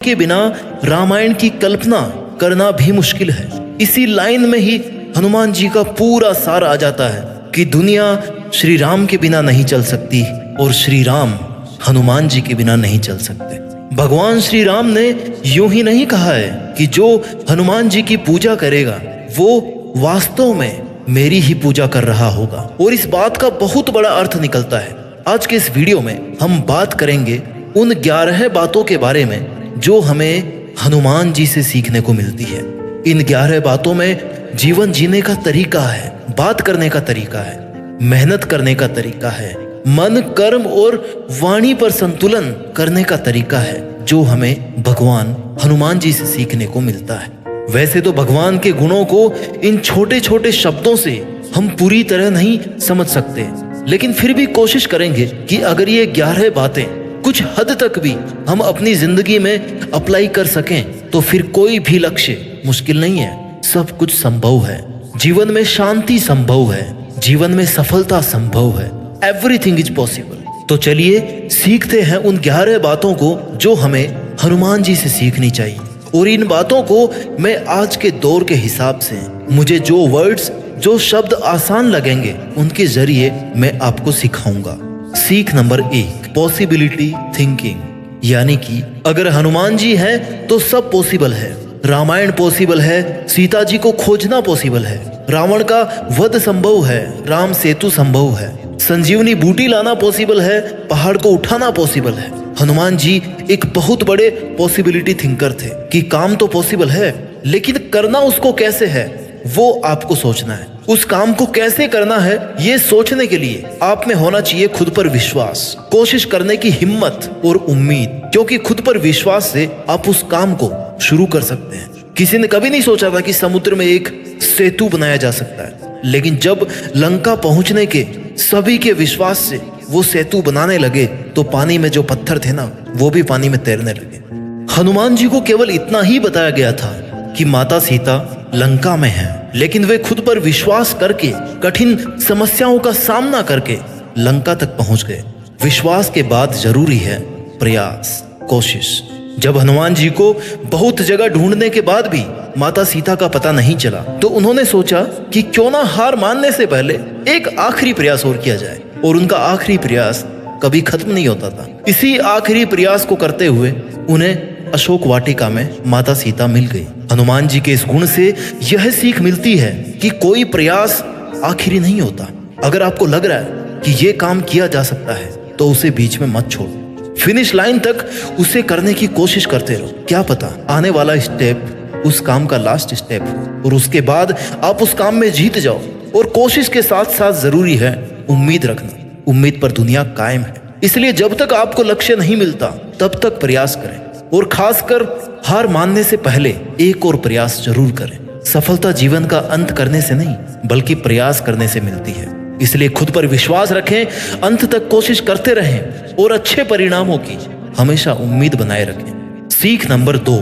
के बिना रामायण की कल्पना करना भी मुश्किल है। इसी लाइन में ही हनुमान जी का पूरा सार आ जाता है कि दुनिया श्री राम के बिना नहीं चल सकती और श्री राम हनुमान जी के बिना नहीं चल सकते। भगवान श्री राम ने यूं ही नहीं कहा है कि जो हनुमान जी की पूजा करेगा वो वास्तव में मेरी ही पूजा कर रहा होगा, और इस बात का बहुत बड़ा अर्थ निकलता है। आज के इस वीडियो में हम बात करेंगे उन 11 बातों के बारे में जो हमें हनुमान जी से सीखने को मिलती है। इन 11 बातों में जीवन जीने का तरीका है, बात करने का तरीका है, मेहनत करने का तरीका है, मन, कर्म और वाणी पर संतुलन करने का तरीका है, जो हमें भगवान हनुमान जी से सीखने को मिलता है। वैसे तो भगवान के गुणों को इन छोटे छोटे शब्दों से हम पूरी तरह नहीं समझ सकते, लेकिन फिर भी कोशिश करेंगे कि अगर ये 11 बातें कुछ हद तक भी हम अपनी जिंदगी में अप्लाई कर सकें तो फिर कोई भी लक्ष्य मुश्किल नहीं है, सब कुछ संभव है। जीवन में शांति संभव है, जीवन में सफलता संभव है, एवरीथिंग इज पॉसिबल। तो चलिए सीखते हैं उन 11 बातों को जो हमें हनुमान जी से सीखनी चाहिए, और इन बातों को मैं आज के दौर के हिसाब से मुझे जो वर्ड्स, जो शब्द आसान लगेंगे उनके जरिए मैं आपको सिखाऊंगा। सीख नंबर 1, पॉसिबिलिटी थिंकिंग, यानी कि अगर हनुमान जी हैं तो सब पॉसिबल है। रामायण पॉसिबल है, सीता जी को खोजना पॉसिबल है, रावण का वध संभव है, राम सेतु संभव है, संजीवनी बूटी लाना पॉसिबल है, पहाड़ को उठाना पॉसिबल है। हनुमान जी एक बहुत बड़े पॉसिबिलिटी थिंकर थे कि काम तो पॉसिबल है, लेकिन करना उसको कैसे है वो आपको सोचना है। उस काम को कैसे करना है ये सोचने के लिए आप में होना चाहिए खुद पर विश्वास, कोशिश करने की हिम्मत और उम्मीद, क्योंकि खुद पर विश्वास से आप उस काम को शुरू कर सकते हैं। किसी ने कभी नहीं सोचा था कि समुद्र में एक सेतु बनाया जा सकता है, लेकिन जब लंका पहुंचने के सभी के विश्वास से वो सेतु बनाने लगे तो पानी में जो पत्थर थे ना वो भी पानी में तैरने लगे। हनुमान जी को केवल इतना ही बताया गया था कि माता सीता लंका में है, लेकिन वे खुद पर विश्वास करके कठिन समस्याओं का सामना करके लंका तक पहुंच गए। विश्वास के बाद जरूरी है प्रयास, कोशिश। जब हनुमान जी को बहुत जगह ढूंढने के बाद भी माता सीता का पता नहीं चला तो उन्होंने सोचा कि क्यों ना हार मानने से पहले एक आखिरी प्रयास और किया जाए, और उनका आखिरी प्रयास कभी खत्म नहीं होता था। इसी आखिरी प्रयास को करते हुए उन्हें अशोक वाटिका में माता सीता मिल गई। हनुमान जी के इस गुण से यह सीख मिलती है कि कोई प्रयास आखिरी नहीं होता। अगर आपको लग रहा है कि ये काम किया जा सकता है तो उसे बीच में मत छोड़ो, फिनिश लाइन तक उसे करने की कोशिश करते रहो। क्या पता आने वाला स्टेप उस काम का लास्ट स्टेप हो, और उसके बाद आप उस काम में जीत जाओ। और कोशिश के साथ साथ जरूरी है उम्मीद रखना। उम्मीद पर दुनिया कायम है, इसलिए जब तक आपको लक्ष्य नहीं मिलता तब तक प्रयास करें, और खासकर हार मानने से पहले एक और प्रयास जरूर करें। सफलता जीवन का अंत करने से नहीं बल्कि प्रयास करने से मिलती है। इसलिए खुद पर विश्वास रखें, अंत तक कोशिश करते रहें और अच्छे परिणामों की हमेशा उम्मीद बनाए रखें। सीख number 2,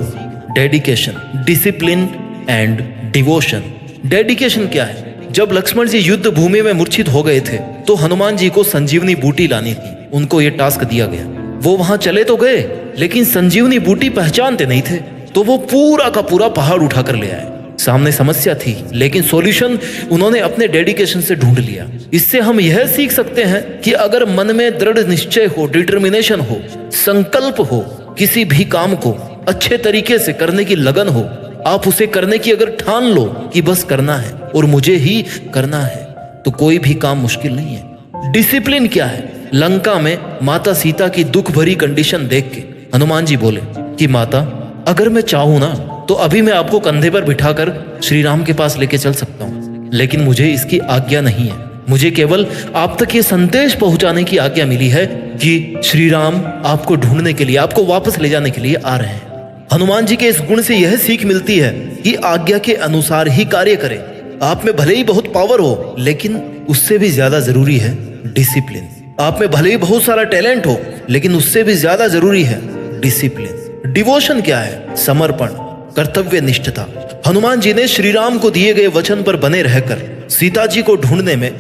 dedication, discipline and devotion. Dedication क्या है? जब लक्ष्मण जी युद्ध भूमि में मूर्छित हो गए थे तो हनुमान जी को संजीवनी बूटी लानी थी। उनको ये टास्क दिया गया। वो वहां चले तो गए, लेकिन संजीवनी बूटी पहचानते नहीं थे, तो वो पूरा का पूरा पहाड़ उठाकर ले आए। सामने समस्या थी, लेकिन सॉल्यूशन उन्होंने अपने डेडिकेशन से ढूंढ लिया। इससे हम यह सीख सकते हैं कि अगर मन में दृढ़ निश्चय हो, डिटर्मिनेशन हो, संकल्प हो, किसी भी काम को अच्छे तरीके से करने की लगन हो, आप उसे करने की अगर ठान लो कि बस करना है और मुझे ही करना है, तो कोई भी काम मुश्किल नहीं है। डिसिप्लिन क्या है? लंका में माता सीता की दुख भरी कंडीशन देख के हनुमान जी बोले कि माता, अगर मैं चाहूं ना तो अभी मैं आपको कंधे पर बिठाकर श्री राम के पास लेके चल सकता हूं, लेकिन मुझे इसकी आज्ञा नहीं है। मुझे केवल आप तक ये संदेश पहुंचाने की आज्ञा मिली है कि श्री राम आपको ढूंढने के लिए, आपको वापस ले जाने के लिए आ रहे हैं। हनुमान जी के इस गुण से यह सीख मिलती है कि आज्ञा के अनुसार ही कार्य करें। आप में भले ही बहुत पावर हो, लेकिन उससे भी ज्यादा जरूरी है डिसिप्लिन। आप में भले ही बहुत सारा टैलेंट हो, लेकिन उससे भी ज्यादा जरूरी है डिसिप्लिन। डिवोशन क्या है? समर्पण, कर्तव्य निष्ठता। हनुमान जी ने श्री राम को दिए गए वचन पर बने रहकर सीता जी को ढूंढने में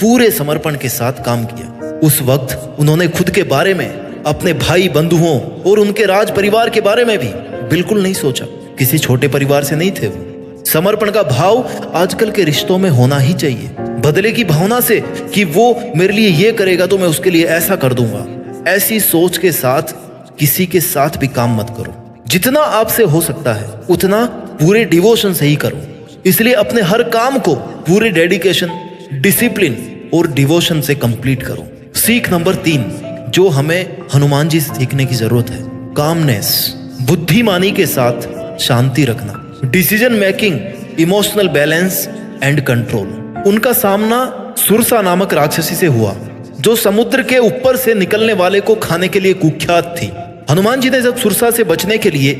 पूरे समर्पण के साथ काम किया। उस वक्त उन्होंने खुद के बारे में अपने भाई बंधुओं और उनके राज परिवार के बारे में भी बिल्कुल नहीं सोचा। किसी छोटे परिवार से नहीं थे वो। समर्पण का भाव आजकल के रिश्तों में होना ही चाहिए, बदले की भावना से कि वो मेरे लिए ये करेगा तो मैं उसके लिए ऐसा कर दूंगा। ऐसी सोच के साथ किसी के साथ भी काम मत करो। जितना आपसे हो सकता है उतना पूरे डिवोशन से ही करो। इसलिए अपने हर काम को पूरे डेडिकेशन, डिसिप्लिन और डिवोशन से कंप्लीट करो। सीख नंबर 3 जो हमें हनुमान जी से सीखने की जरूरत है, कामनेस, बुद्धिमानी के साथ शांति रखना, decision making, emotional balance and control. उनका सामना सुरसा नामक राक्षसी से हुआ जो समुद्र के ऊपर से निकलने वाले को खाने के लिए कुख्यात थी। हनुमान जी ने जब सुरसा से बचने के लिए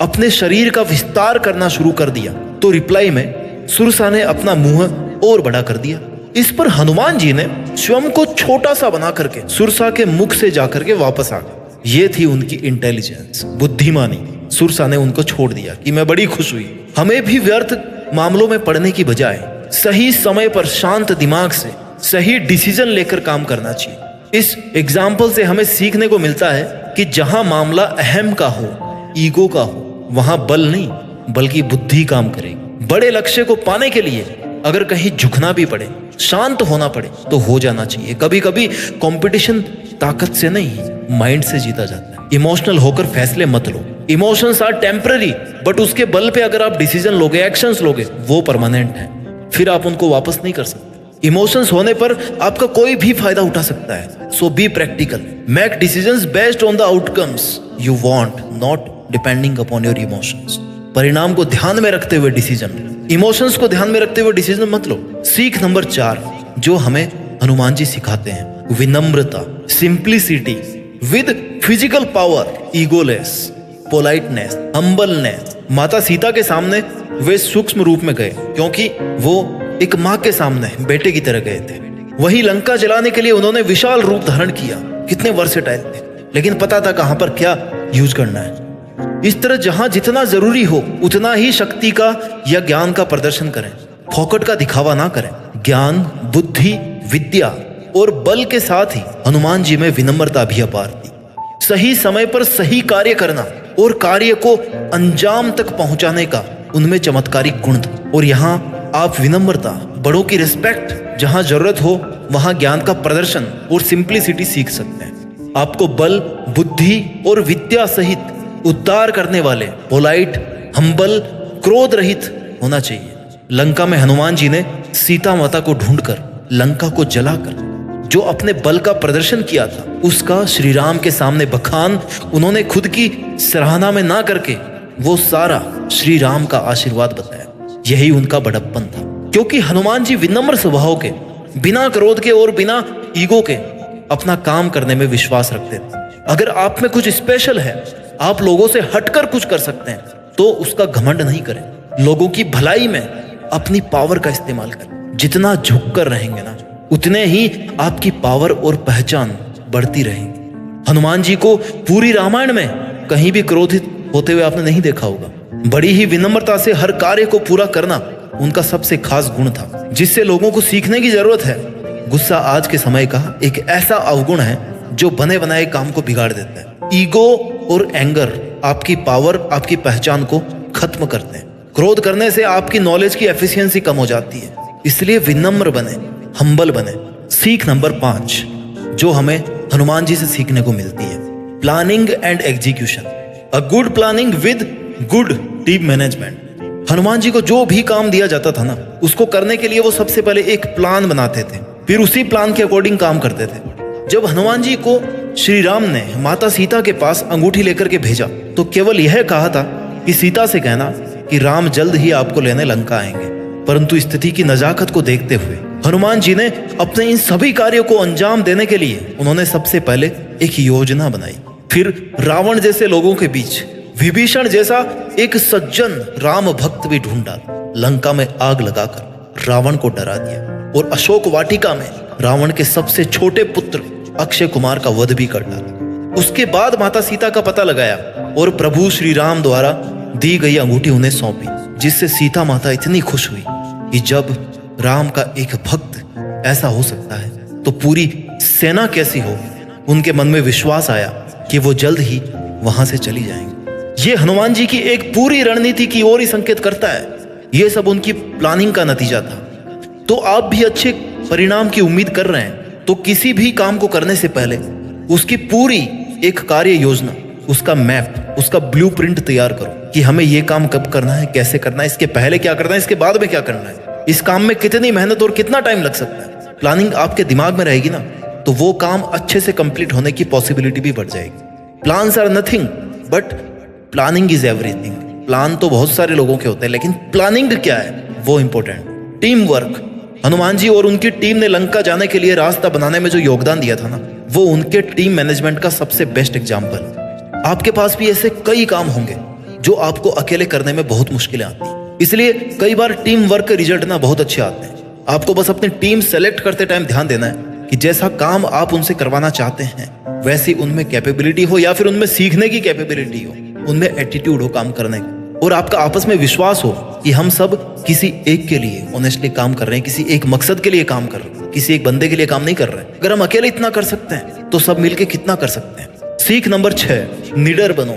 अपने शरीर का विस्तार करना शुरू कर दिया तो रिप्लाई में सुरसा ने अपना मुंह और बड़ा कर दिया। इस पर हनुमान जी ने स्वयं को छोटा सा बना करके सुरसा के मुख से जाकर के वापस आ गए। ये थी उनकी इंटेलिजेंस, बुद्धिमानी। सुरसा ने उनको छोड़ दिया कि मैं बड़ी खुश हुई। हमें भी व्यर्थ मामलों में पड़ने की बजाय सही समय पर शांत दिमाग से सही डिसीजन लेकर काम करना चाहिए। इस एग्जाम्पल से हमें सीखने को मिलता है कि जहां मामला अहम का हो, ईगो का हो, वहां बल नहीं बल्कि बुद्धि काम करेगी। बड़े लक्ष्य को पाने के लिए अगर कहीं झुकना भी पड़े, शांत होना पड़े तो हो जाना चाहिए। कभी कभी कंपटीशन ताकत से नहीं माइंड से जीता जाता है। इमोशनल होकर फैसले मत लो। इमोशंस आर टेम्पररी, बट उसके बल पे अगर आप डिसीजन लोगे, एक्शंस लोगे, वो परमानेंट है, फिर आप उनको वापस नहीं कर सकते। इमोशंस होने पर आपका कोई भी फायदा उठा सकता है। So be practical, make decisions based on the outcomes you want, not depending upon your emotions. परिणाम को ध्यान में रखते हुए डिसीजन, इमोशंस को ध्यान में रखते हुए डिसीजन मत लो। सीख नंबर 4 जो हमें हनुमान जी सिखाते हैं, विनम्रता, simplicity with physical power, egoless, politeness, humbleness. माता सीता के सामने वे सूक्ष्म रूप में गए क्योंकि वो एक माँ के सामने बेटे की तरह गए थे। वहीं लंका जलाने के लिए उन्होंने विशाल रूप धारण किया। कितने वर्सेटाइल थे, लेकिन पता था कहां पर क्या यूज करना है। इस तरह जहां जितना जरूरी हो उतना ही शक्ति का या ज्ञान का प्रदर्शन करें। फोकट का दिखावा ना करें। ज्ञान, बुद्धि, विद्या और बल के साथ ही हनुमान जी में विनम्रता भी अपार थी। सही समय पर सही कार्य करना और कार्य को अंजाम तक पहुंचाने का उनमें चमत्कारिक गुण था। और यहाँ आप विनम्रता, बड़ों की रिस्पेक्ट, जहां जरूरत हो वहां ज्ञान का प्रदर्शन और सिंप्लिसिटी सीख सकते हैं। आपको बल, बुद्धि और विद्या सहित उद्धार करने वाले, पोलाइट, हम्बल, क्रोध रहित होना चाहिए। लंका में हनुमान जी ने सीता माता को ढूंढकर लंका को जलाकर जो अपने बल का प्रदर्शन किया था उसका श्री राम के सामने बखान उन्होंने खुद की सराहना में ना करके वो सारा श्री राम का आशीर्वाद बताया। यही उनका बड़प्पन था, क्योंकि हनुमान जी विनम्र स्वभाव के, बिना क्रोध के और बिना ईगो के अपना काम करने में विश्वास रखते थे। अगर आप में कुछ स्पेशल है, आप लोगों से हटकर कुछ कर सकते हैं, तो उसका घमंड नहीं करें। लोगों की भलाई में अपनी पावर का इस्तेमाल करें। जितना झुक कर रहेंगे ना, उतने ही आपकी पावर और पहचान बढ़ती रहेगी। हनुमान जी को पूरी रामायण में कहीं भी क्रोधित होते हुए आपने नहीं देखा होगा। बड़ी ही विनम्रता से हर कार्य को पूरा करना उनका सबसे खास गुण था, जिससे लोगों को सीखने की जरूरत है। गुस्सा आज के समय का एक ऐसा अवगुण है जो बने बनाए काम को बिगाड़ देता है। ईगो और एंगर आपकी पावर, आपकी पहचान को खत्म करते हैं। क्रोध करने से आपकी नॉलेज की एफिशिएंसी कम हो जाती है। इसलिए विनम्र बने, हम्बल बने। सीख नंबर 5 जो हमें हनुमान जी से सीखने को मिलती है, planning and execution. A good planning with good team management. Hanuman ji को जो भी काम दिया जाता था ना, उसको करने के लिए वो सबसे पहले एक प्लान बनाते थे, फिर उसी प्लान के अकॉर्डिंग काम करते थे। जब हनुमान जी को श्री राम ने माता सीता के पास अंगूठी लेकर के भेजा तो केवल यह कहा था कि सीता से कहना कि राम जल्द ही आपको लेने लंका आएंगे। परंतु स्थिति की नजाकत को देखते हुए हनुमान जी ने अपने इन सभी कार्यों को अंजाम देने के लिए उन्होंने सबसे पहले एक योजना बनाई। फिर रावण जैसे लोगों के बीच विभीषण जैसा एक सज्जन राम भक्त भी ढूंढा, लंका में आग लगाकर रावण को डरा दिया और अशोक वाटिका में रावण के सबसे छोटे पुत्र अक्षय कुमार का वध भी कर डाला। उसके बाद माता सीता का पता लगाया और प्रभु श्री राम द्वारा दी गई अंगूठी उन्हें सौंपी, जिससे सीता माता इतनी खुश हुई कि जब राम का एक भक्त ऐसा हो सकता है तो पूरी सेना कैसी होगी। उनके मन में विश्वास आया कि वो जल्द ही वहां से चली जाएंगी। ये हनुमान जी की एक पूरी रणनीति की ओर ही संकेत करता है। ये सब उनकी प्लानिंग का नतीजा था। तो आप भी अच्छे परिणाम की उम्मीद कर रहे हैं तो किसी भी काम को करने से पहले उसकी पूरी एक कार्य योजना, उसका मैप, उसका ब्लूप्रिंट तैयार करो कि हमें ये काम कब करना है, कैसे करना है, इसके पहले क्या करना है, इसके बाद में क्या करना है, इस काम में कितनी मेहनत और कितना टाइम लग सकता है। प्लानिंग आपके दिमाग में रहेगी ना तो वो काम अच्छे से कंप्लीट होने की पॉसिबिलिटी भी बढ़ जाएगी। Plans are nothing but planning is everything. Plan तो बहुत सारे लोगों के होते हैं लेकिन प्लानिंग क्या है वो important. Team work. Hanuman ji और उनकी टीम ने लंका जाने के लिए रास्ता बनाने में जो योगदान दिया था ना, वो उनके टीम मैनेजमेंट का सबसे बेस्ट एग्जाम्पल है। आपके पास भी ऐसे कई काम होंगे जो आपको अकेले करने में बहुत मुश्किलें आती हैं, इसलिए कई बार टीम वर्क के रिजल्ट ना बहुत अच्छे आते हैं। आपको बस अपनी टीम सेलेक्ट करते टाइम ध्यान देना है कि जैसा काम आप उनसे करवाना चाहते हैं वैसी उनमें कैपेबिलिटी हो या फिर उनमें सीखने की कैपेबिलिटी हो, उनमें एटीट्यूड हो काम करने का, और आपका आपस में विश्वास हो कि हम सब किसी एक के लिए ऑनेस्टली काम कर रहे हैं, किसी एक मकसद के लिए काम कर रहे हैं, किसी एक बंदे के लिए काम नहीं कर रहे हैं। अगर हम अकेले इतना कर सकते हैं तो सब मिलके कितना कर सकते हैं। सीख नंबर 6, निडर बनो,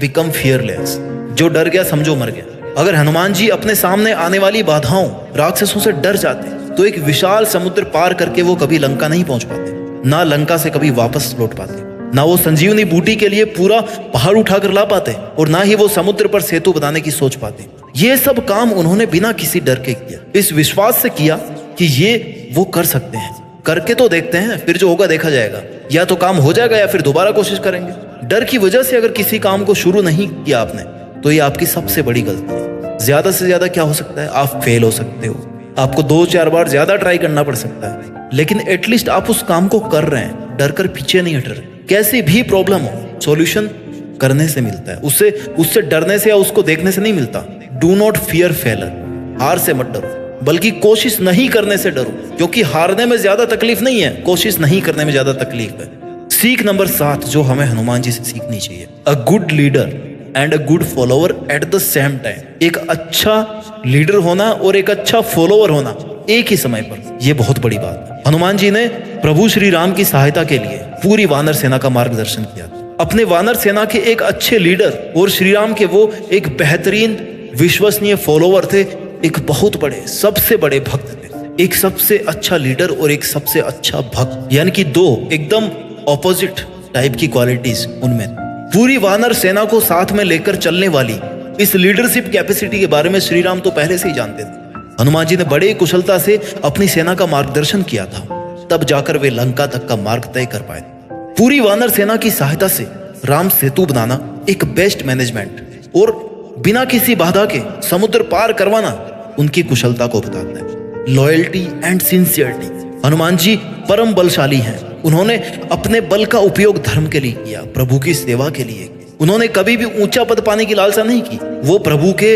बिकम फियरलेस। जो डर गया समझो मर गया। अगर हनुमान जी अपने सामने आने वाली बाधाओं, राक्षसों से डर जाते तो एक विशाल समुद्र पार करके वो कभी लंका नहीं पहुंच पाते, ना लंका से कभी वापस लौट पाते, ना वो संजीवनी बूटी के लिए पूरा पहाड़ उठाकर ला पाते, और ना ही वो समुद्र पर सेतु बनाने की सोच पाते। ये सब काम उन्होंने बिना किसी डर के किया, इस विश्वास से किया कि ये वो कर सकते हैं। करके तो देखते हैं, फिर जो होगा देखा जाएगा। या तो काम हो जाएगा या फिर दोबारा कोशिश करेंगे। डर की वजह से अगर किसी काम को शुरू नहीं किया आपने तो ये आपकी सबसे बड़ी गलती है। ज्यादा से ज्यादा क्या हो सकता है, आप फेल हो सकते हो, आपको 2-4 बार ज्यादा ट्राई करना पड़ सकता है, लेकिन एटलीस्ट आप उस काम को कर रहे हैं, डर कर पीछे नहीं हट रहे। कैसी भी प्रॉब्लम हो सॉल्यूशन करने से मिलता है, उससे डरने से या उसको देखने से नहीं मिलता। Do not fear failure. हार से मत डरो, बल्कि कोशिश नहीं करने से डरो, क्योंकि हारने में ज्यादा तकलीफ नहीं है, कोशिश नहीं करने में ज्यादा तकलीफ है। सीख नंबर 7 जो हमें हनुमान जी से सीखनी चाहिए, अ good leader and a good follower at the same time. एक अच्छा लीडर होना और एक अच्छा फॉलोअर होना एक ही समय पर, यह बहुत बड़ी बात है। हनुमान जी ने प्रभु श्री राम की सहायता के लिए पूरी वानर सेना का मार्गदर्शन किया। अपने वानर सेना के एक अच्छे लीडर और श्री राम के वो एक बेहतरीन विश्वसनीय फॉलोअर थे, एक बहुत बड़े सबसे बड़े भक्त थे। एक सबसे अच्छा लीडर और एक सबसे अच्छा भक्त, यानी कि दो एकदम ऑपोजिट टाइप की क्वालिटीज उनमें। पूरी वानर सेना को साथ में लेकर चलने वाली इस लीडरशिप कैपेसिटी के बारे में श्री राम तो पहले से ही जानते थे। हनुमान जी ने बड़े कुशलता से अपनी सेना का मार्गदर्शन किया था, तब जाकर वे लंका तक का मार्ग तय कर पाए। पूरी वानर सेना की सहायता से राम सेतु बनाना एक बेस्ट मैनेजमेंट और बिना किसी बाधा के समुद्र पार करवाना उनकी कुशलता को बताता है। Loyalty and sincerity. Hanuman ji परम बलशाली हैं। उन्होंने अपने बल का उपयोग धर्म के लिए किया, प्रभु की सेवा के लिए। उन्होंने कभी भी ऊंचा पद पाने की लालसा नहीं की। वो प्रभु के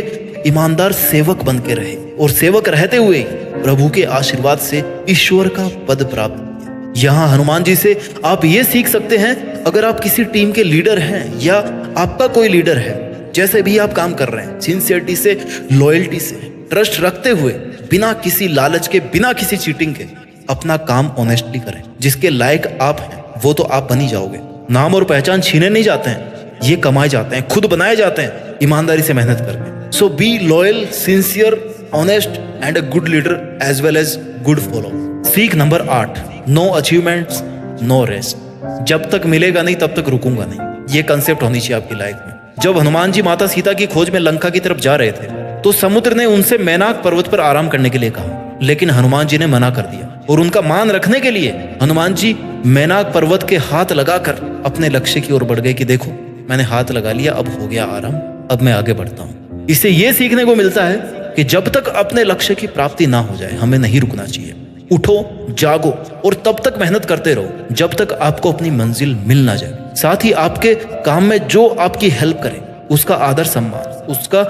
ईमानदार सेवक बन के रहे और सेवक रहते हुए प्रभु के आशीर्वाद से ईश्वर का पद प्राप्त किया। यहाँ हनुमान जी से आप ये सीख सकते हैं, अगर आप किसी टीम के लीडर हैं या आपका कोई लीडर है, जैसे भी आप काम कर रहे हैं, सिंसियरिटी से, लॉयल्टी से, ट्रस्ट रखते हुए, बिना किसी लालच के, बिना किसी चीटिंग के अपना काम ऑनेस्टली करें। जिसके लायक आप हैं वो तो आप बन ही जाओगे। नाम और पहचान छीने नहीं जाते हैं, ये कमाए जाते हैं, खुद बनाए जाते हैं ईमानदारी से मेहनत करके। So be loyal, sincere, honest and a good leader as well as good follower. सीख number 8, no achievements no rest. जब तक मिलेगा नहीं तब तक रुकूंगा नहीं, ये कंसेप्ट होनी चाहिए आपकी लाइफ में। जब हनुमान जी माता सीता की खोज में लंका की तरफ जा रहे थे तो समुद्र ने उनसे मैनाक पर्वत पर आराम करने के लिए कहा, लेकिन हनुमान जी ने मना कर दिया और उनका मान रखने के लिए हनुमान जी मैनाक पर्वत के हाथ लगाकर अपने लक्ष्य की ओर बढ़ गए कि देखो मैंने हाथ लगा लिया, अब हो गया आराम, अब मैं आगे बढ़ता हूँ। इससे यह सीखने को मिलता है कि जब तक अपने लक्ष्य की प्राप्ति ना हो जाए हमें नहीं रुकना चाहिए। उठो, जागो और तब तक मेहनत करते रहो जब तक आपको अपनी मंजिल मिल ना जाए। साथ ही आपके काम में जो आपकी हेल्प करे उसका आदर सम्मान, उसका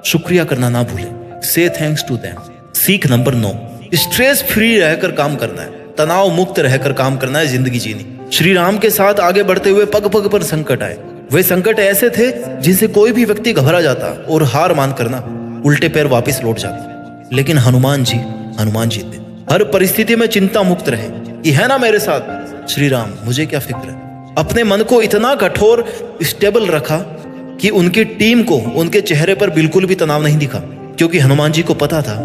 शुक्रिया करना ना भूलें। से थैंक्स टू देम। सीख नंबर 9, स्ट्रेस फ्री रहकर काम करना है, तनाव मुक्त रहकर काम करना है, जिंदगी जीनी। श्री राम के साथ आगे बढ़ते हुए पग पग पर संकट आए। वे संकट ऐसे थे जिनसे कोई भी व्यक्ति घबरा जाता और हार मान करना उल्टे पैर वापस लौट जाता, लेकिन हनुमान जी थे। हर परिस्थिति में चिंता मुक्त रहे कि है ना मेरे साथ श्री राम, मुझे क्या फिक्र है। अपने मन को इतना कठोर स्टेबल रखा कि उनकी टीम को उनके चेहरे पर बिल्कुल भी तनाव नहीं दिखा, क्योंकि हनुमान जी को पता था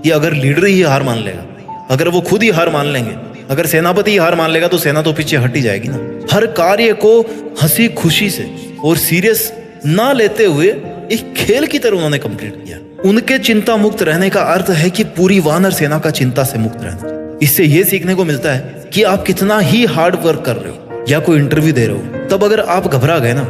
कि अगर लीडर ही हार मान लेगा, अगर वो खुद ही हार मान लेंगे, अगर सेनापति ही हार मान लेगा तो सेना तो पीछे हट ही जाएगी ना। हर कार्य को हंसी खुशी से और सीरियस ना लेते हुए एक खेल की तरह उन्होंने कंप्लीट किया। उनके चिंता मुक्त रहने का अर्थ है कि पूरी वानर सेना का चिंता से मुक्त रहना। इससे यह सीखने को मिलता है कि आप कितना ही हार्ड वर्क कर रहे हो या कोई इंटरव्यू दे रहे हो, तब अगर आप घबरा गए ना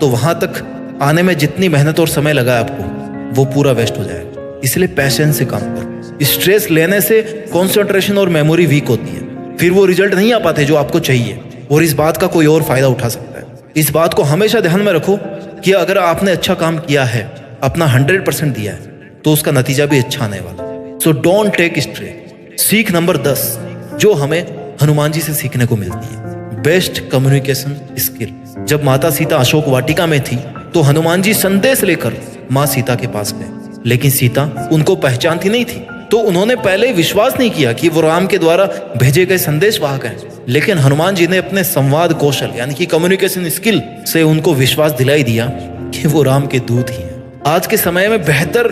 तो वहां तक आने में जितनी मेहनत और समय लगा है आपको वो पूरा वेस्ट हो जाएगा। इसलिए पैशंस से काम करो। स्ट्रेस लेने से कंसंट्रेशन और मेमोरी वीक होती है, फिर वो रिजल्ट नहीं आ पाते जो आपको चाहिए, और इस बात का कोई और फायदा उठा सकता है। इस बात को हमेशा ध्यान में रखो कि अगर आपने अच्छा काम किया है, अपना 100% दिया है, तो उसका नतीजा भी अच्छा आने वाला। So don't take stress. सीख नंबर 10 जो हमें हनुमान जी से सीखने को मिलती है, बेस्ट कम्युनिकेशन स्किल। जब माता सीता अशोक वाटिका में थी तो हनुमान जी संदेश लेकर माँ सीता के पास गए, लेकिन सीता उनको पहचानती नहीं थी, तो उन्होंने पहले विश्वास नहीं किया कि वो राम के द्वारा भेजे गए संदेश वाहक हैं। लेकिन हनुमान जी ने अपने संवाद कौशल यानी कि कम्युनिकेशन स्किल से उनको विश्वास दिलाई दिया कि वो राम के दूत ही हैं। आज के समय में बेहतर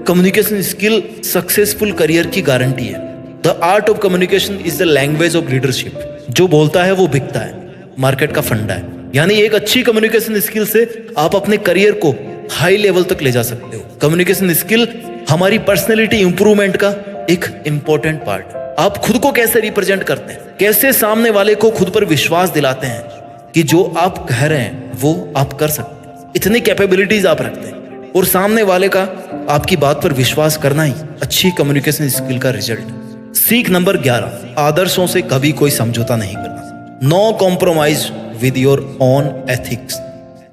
कम्युनिकेशन स्किल सक्सेसफुल करियर की गारंटी है। The art of communication is the language of leadership. जो बोलता है वो बिकता है, मार्केट का फंडा है। यानी एक अच्छी कम्युनिकेशन स्किल से आप अपने करियर को हाई लेवल तक ले जा सकते हो। कम्युनिकेशन स्किल हमारी पर्सनैलिटी इंप्रूवमेंट का एक इंपॉर्टेंट पार्ट। आप खुद को कैसे रिप्रेजेंट करते हैं, कैसे सामने वाले को खुद पर विश्वास दिलाते हैं कि जो आप कह रहे हैं वो आप कर सकते हैं, इतनी कैपेबिलिटीज आप रखते हैं, और सामने वाले का आपकी बात पर विश्वास करना ही अच्छी कम्युनिकेशन स्किल का रिजल्ट। सीख नंबर 11 आदर्शों से कभी कोई समझौता नहीं करना। No compromise with your own ethics.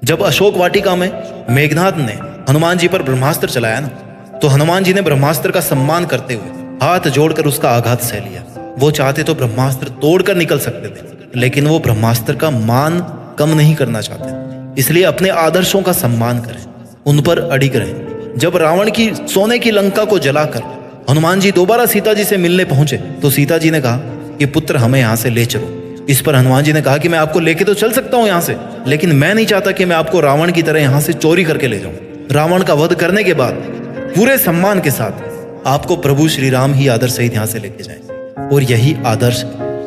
जब अशोक वाटिका में मेघनाद ने हनुमान जी पर ब्रह्मास्त्र चलाया ना, तो हनुमान जी ने ब्रह्मास्त्र का सम्मान करते हुए हाथ जोड़कर उसका आघात सह लिया। वो चाहते तो ब्रह्मास्त्र तोड़कर निकल सकते थे, लेकिन वो ब्रह्मास्त्र का मान कम नहीं करना चाहते। इसलिए अपने आदर्शों का सम्मान करें, उन पर अडिग रहें। जब रावण की सोने की लंका को जलाकर हनुमान जी दोबारा सीता जी से मिलने पहुंचे तो सीता जी ने कहा कि पुत्र हमें यहाँ से ले चलो। इस पर हनुमान जी ने कहा कि मैं आपको लेके तो चल सकता हूँ यहाँ से, लेकिन मैं नहीं चाहता कि मैं आपको रावण की तरह यहाँ से चोरी करके ले जाऊं। रावण का वध करने के बाद पूरे सम्मान के साथ आपको प्रभु श्री राम ही आदर्श सहित यहाँ से लेके जाएं, और यही आदर्श।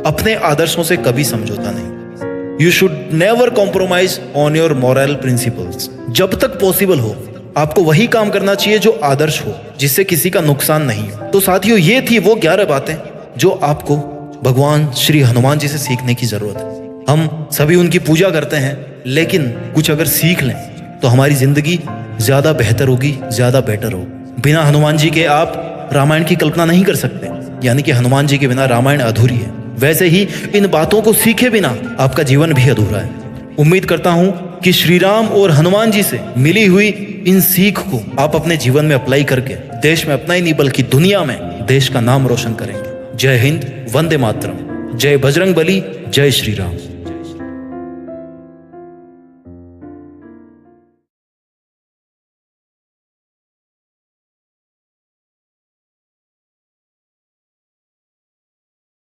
अपने आदर्शों से कभी समझौता नहीं। You should never compromise on your moral principles. जब तक पॉसिबल हो आपको वही काम करना चाहिए जो आदर्श हो, जिससे किसी का नुकसान नहीं हो। तो साथियों, ये थी वो 11 बातें जो आपको भगवान श्री हनुमान जी से सीखने की जरूरत है। हम सभी उनकी पूजा करते हैं, लेकिन कुछ अगर सीख लें तो हमारी जिंदगी ज्यादा बेहतर होगी, ज्यादा बेटर होगी। बिना हनुमान जी के आप रामायण की कल्पना नहीं कर सकते, यानी कि हनुमान जी के बिना रामायण अधूरी है। वैसे ही इन बातों को सीखे बिना आपका जीवन भी अधूरा है। उम्मीद करता हूं कि श्री राम और हनुमान जी से मिली हुई इन सीख को आप अपने जीवन में अप्लाई करके देश में अपना ही नहीं बल्कि दुनिया में देश का नाम रोशन करेंगे। जय हिंद, वंदे मातरम, जय बजरंग बली, जय श्री राम।